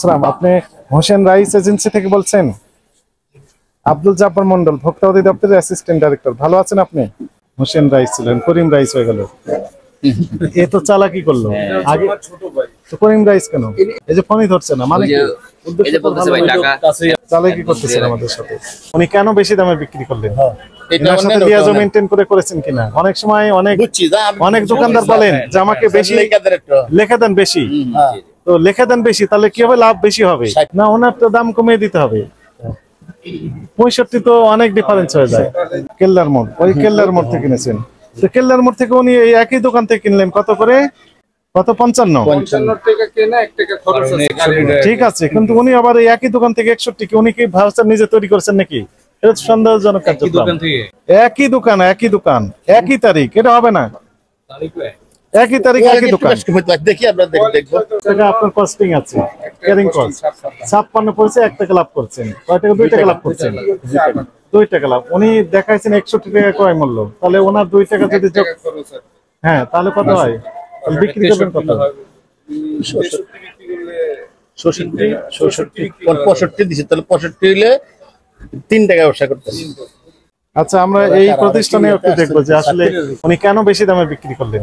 সালাম, আপনি Hossain rice agency থেকে বলছেন? আব্দুল জাব্বার মন্ডল, ভোক্তা অধিদপ্তরের অ্যাসিস্ট্যান্ট ডাইরেক্টর। ভালো আছেন আপনি? হোসেন রাইস ছিলেন, করিম রাইস হয়ে গেল। এ তো চালাকি করলো। আগে তো করিম রাইস কেন? এই যে ফোনই ধরছে না, মানে কি চালাকি করতেছেন আমাদের সাথে? উনি কেন বেশি দামে বিক্রি করলেন? এনার সাথে লিয়াজো মেইনটেইন করে করেছেন কিনা? অনেক সময় অনেক দোকানদার বলেন যে আমাকে বেশি লেখা দেন বেশি, তো লেখা দেন বেশি, তাহলে কি হবে? লাভ বেশি হবে না? ওনার তো দাম কমিয়ে দিতে হবে। 65 তো অনেক ডিফারেন্স হয়ে যায়। কেল্লার মোড়, ওই কেল্লার মোড় থেকে কিনেছেন, তো কেল্লার মোড় থেকে উনি এই একই দোকান থেকে কিনলেন কত করে? কত? 55 টাকা কেনা, 1 টাকা খরচ আছে। ঠিক আছে, কিন্তু উনি আবার এই একই দোকান থেকে 61 কি? উনি কি ভাউচার নিজে তৈরি করেছেন নাকি? এটা সন্দেহজনক কার্যক্রম। একই দোকান, একই দোকান, একই তারিখ, এটা হবে না। একই তারিখ, একই দোকান। দেখি আমরা দেখবো। টাকা আপনার কস্টিং আছে, ক্যারিং কস্ট 56 পয়সা, 1 টাকা লাভ করছেন। কয় টাকা? 2 টাকা লাভ করছেন। 2 টাকা লাভ। উনি দেখাইছেন 61 টাকা ক্রয় মূল্য, তাহলে ওনার 2 টাকা যদি হ্যাঁ, তাহলে কত হয়? বিক্রি করবেন কত? 65 দিছে, তাহলে 65 হইলে 3 টাকা ব্যবসা করতেছে। আচ্ছা, আমরা এই প্রতিষ্ঠানে একটু দেখবো যে আসলে উনি কেন বেশি দামে বিক্রি করলেন।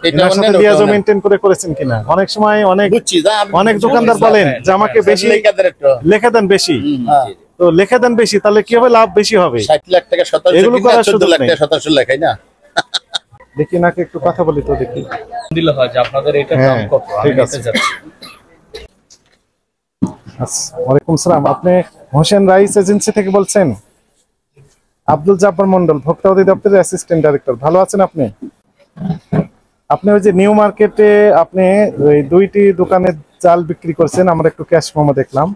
এনার সাথে লিয়াজো মেইনটেইন করে করেছেন কিনা? অনেক সময় অনেক দোকানদার বলেন যে আমাকে বেশি লেখা দেন বেশি, তো লেখা দেন বেশি, তাহলে কি হবে? লাভ বেশি হবে। 60 লাখ টাকা 14 লাখ টাকা 27 লেখাই না। দেখি নাকি একটু কথা বলি তো, দেখি দিলে হয় যে আপনাদের এটার দাম কত। ঠিক আছে। ওয়ালাইকুম সালাম, আপনি হোসেন রাইস এজেন্সি থেকে বলছেন? আব্দুল জাব্বার মন্ডল, ভোক্তা অধিদপ্তরের অ্যাসিস্ট্যান্ট ডাইরেক্টর। ভালো আছেন আপনি? আপনি ওই যে নিউ মার্কেটে আপনি ওই 2টি দোকানে চাল বিক্রি করছেন, আমরা একটু ক্যাশ মেমো দেখলাম।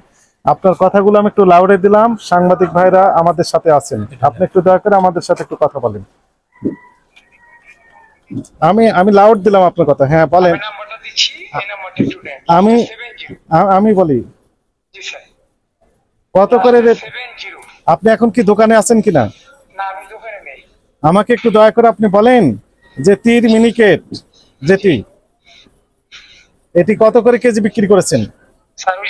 আপনার কথাগুলো আমি একটু লাউডে দিলাম, সাংবাদিক ভাইরা আমাদের সাথে আছেন, আপনি একটু দয়া করে আমাদের সাথে একটু কথা বলেন। আমি লাউড দিলাম আপনার কথা। হ্যাঁ বলেন। আমি বলি কত করে রেট? আপনি এখন কি দোকানে আছেন কিনা? আমাকে একটু দয়া করে আপনি বলেন যে তীর মিনিকেট যেটি, এটি কত করে কেজি বিক্রি করেছেন? স্যার, ওই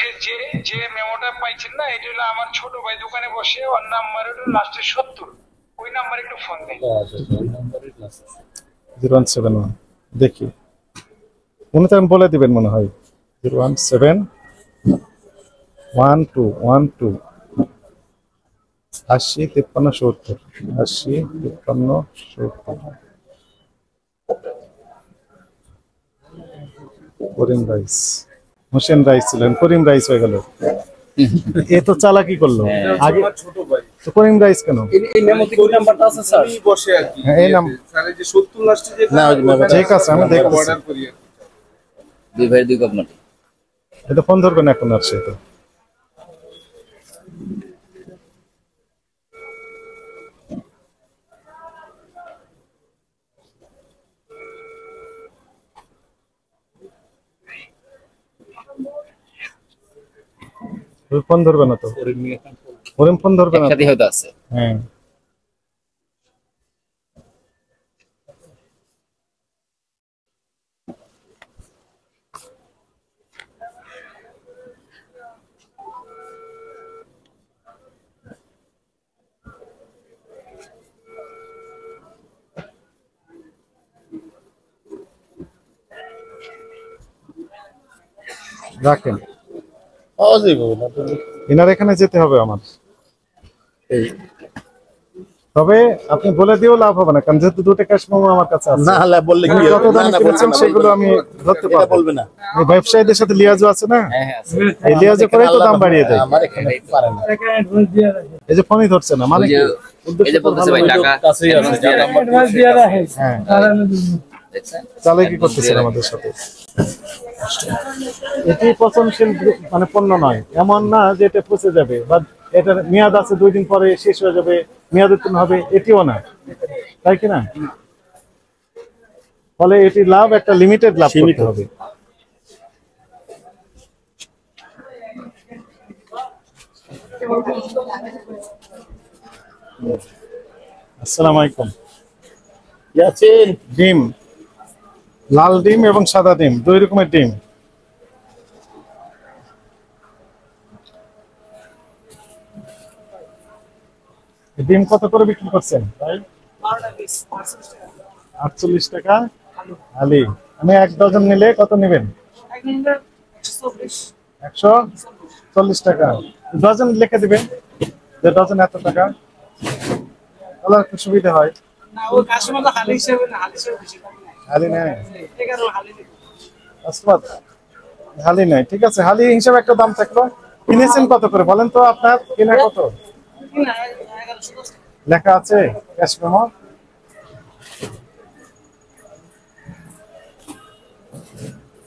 যে মেমোটা পাইছেন না, এটা হলো আমার ছোট ভাই দোকানে বসে, ওর নাম্বার হলো লাস্টে 70, ওই নাম্বারে একটু ফোন দেন। 0171 দেখি, উনি তো বলে দিবেন মনে হয়। 01712 80 53 70 80 53 70। করিম রাইস, হোসেন রাইস ছিলেন, করিম রাইস হয়ে গেল। এ তো চালাকি করলো। আগে তো করিম রাইস কেন? এই মেমোতে কি নাম্বারটা আছে স্যার? আমি বসে আর কি। হ্যাঁ, এই নাম স্যার, এই যে 70 লাস্টে যে ঠিক আছে, আমি দেখতেছি। অর্ডার করি। 2 ভাই 2 কাপ মাটি। এটা ফোন ধরবেন এখন আর সে তো। ফোন ধরবে না তো, ওরম ফোন ধরবে না। একসাথে হয়তো আছে। হ্যাঁ, রাখেন। এনার এখানে যেতে হবে আমার। তবে আপনি বলে দিয়েও লাভ হবে না, কারণ যেহেতু 2টা ক্যাশ মেমো আমার কাছে আছে। না হলে বললে কি কত দামে কিনেছেন সেগুলো আমি ধরতে পারবো। বলবে না। এই ব্যবসায়ীদের সাথে লিয়াজো আছে না, হ্যাঁ হ্যাঁ আছে। এই লিয়াজো করেই তো দাম বাড়িয়ে দেয়। আমার এখানে পারে না। এই যে ফোনই ধরছে না, মানে কি? এই যে বলতেছে ভাই টাকা কাছেই আছে, যা নাম্বার হ্যাঁ, চালে কি করতেছেন আমাদের সাথে? এটি পচনশীল মানে পণ্য নয়, এমন না যে এটা পচে যাবে বা এটার মেয়াদ আছে 2 দিন পরে শেষ হয়ে যাবে, মেয়াদ উত্তীর্ণ হবে, এটিও না, তাই কি না? ফলে এটি লাভ একটা লিমিটেড লাভ করতে হবে। আসসালামু আলাইকুম। ডিম, লাল ডিম এবং সাদা ডিম, 2 রকমের ডিম। ডিম কত করে বিক্রি করছেন ভাই? 48 টাকা আলি। আমি 1 ডজন নিলে কত নেবেন? 140 টাকা। ডজন লিখে দিবেন যে ডজন এত টাকা, তাহলে একটু সুবিধা হয়। হালি নেই, আসবাদ হালি নাই, ঠিক আছে। হালি হিসাবে একটা দাম থাকলো। কিনেছেন কত করে বলেন তো? আপনার কেনা কত লেখা আছে ক্যাশ মেমো?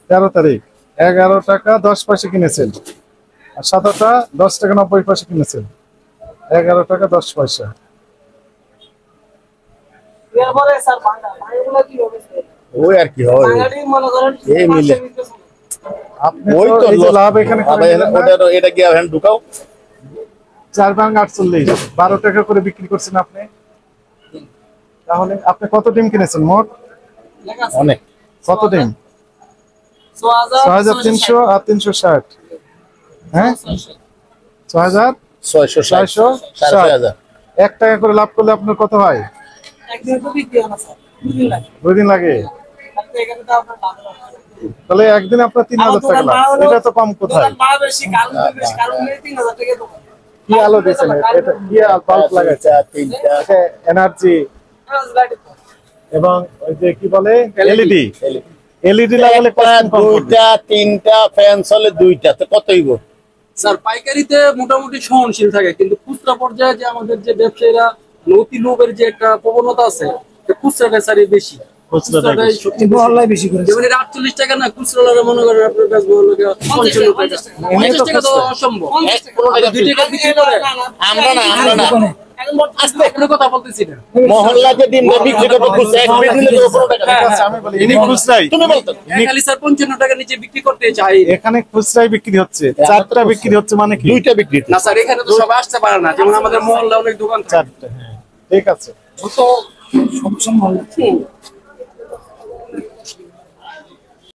13 তারিখ 11 টাকা 10 পয়সা কিনেছেন, আর সাদাটা 10 টাকা 90 পয়সা কিনেছেন। 11 টাকা 10 পয়সা। ওই আর কি হয় এই মিলে আপনি ওই তো তো এই যে loss। লাভ এখানে আবার ওটা এটা গিয়ে হ্যান্ড ঢুকাও 4 ভাঙ 48, 12 টাকা করে বিক্রি করছেন আপনি। তাহলে আপনি কত ডিম কিনেছেন মোট? অনেক। কত ডিম? 6300 আর 360। হ্যাঁ 6600 660 1 টাকা করে লাভ করলে আপনার কত হয়? 2 দিন লাগে। তাহলে একদিন আপনার 3000 টাকা লাভ। এটা তো কম কোথায়? কি আলো দিয়েছেন? এটা কি বাল্ব লাগাইছে? তিনটা এনার্জি এবং ওই যে কি বলে এলইডি। এলইডি লাগালে কষ্ট কম পড়বে। দুইটা তিনটা ফ্যান চলে দুইটা, তো কত হইব? স্যার পাইকারিতে মোটামুটি সহনশীল থাকে, কিন্তু খুচরা পর্যায়ে যে আমাদের যে ব্যবসায়ীরা লতি লোভের যে একটা প্রবণতা আছে, খুচরাটা স্যারই বেশি। খুচরাটাই সবচেয়ে বেশি করে। যেমন এটা 48 টাকা না, খুচরা মনে করেন আপনার কাছে বললো 55 টাকা। 50 টাকা তো অসম্ভব। 2 টাকা বিক্রি করে আমরা না আস্তে কোনো কথা বলতেছি না। মহল্লা যে দিন বিক্রি করতে খুঁজছে এক পিস নিলে তো 15 টাকা। ঠিক আছে, আমি বলি ইনি খুচরাই। তুমি বলতো খালি স্যার 55 টাকা নিচে বিক্রি করতে চাই। এখানে খুচরাই বিক্রি হচ্ছে, 4টা বিক্রি হচ্ছে মানে কি? দুইটা বিক্রি না স্যার, এখানে তো সবাই আসতে পারে না, যেমন আমাদের মহল্লা অনেক দোকান থাকে। 4টা। হ্যাঁ ঠিক আছে। তো সব সম্ভব